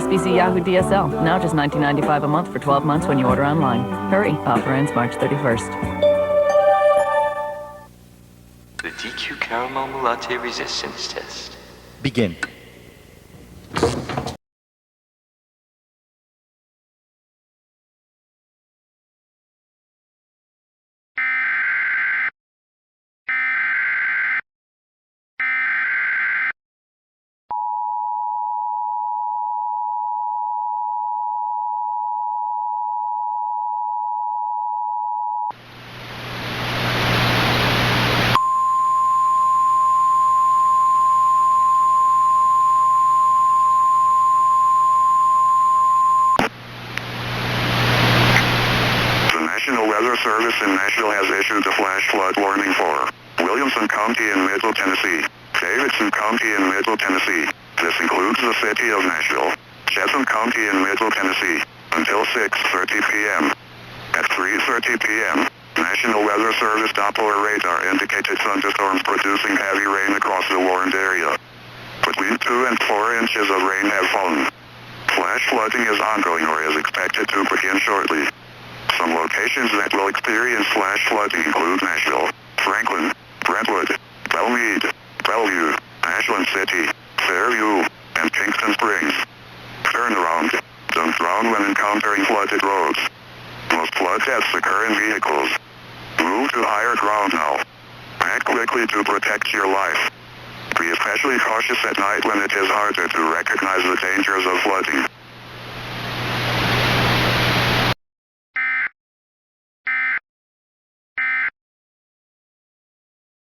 USB-C Yahoo DSL. Now just $19.95 a month for 12 months when you order online. Hurry. Offer ends March 31st. The DQ Caramel Latte Resistance Test. Begin. Weather Service in Nashville has issued a flash flood warning for Williamson County in Middle Tennessee, Davidson County in Middle Tennessee. This includes the city of Nashville, Chatham County in Middle Tennessee, until 6:30 p.m. At 3:30 p.m., National Weather Service Doppler radar indicated thunderstorms producing heavy rain across the warned area. Between 2 and 4 inches of rain have fallen. Flash flooding is ongoing or is expected to begin shortly. Some locations that will experience flash flooding include Nashville, Franklin, Brentwood, Belmead, Bellevue, Ashland City, Fairview, and Kingston Springs. Turnaround. Don't drown when encountering flooded roads. Most flood deaths occur in vehicles. Move to higher ground now. Act quickly to protect your life. Be especially cautious at night when it is harder to recognize the dangers of flooding.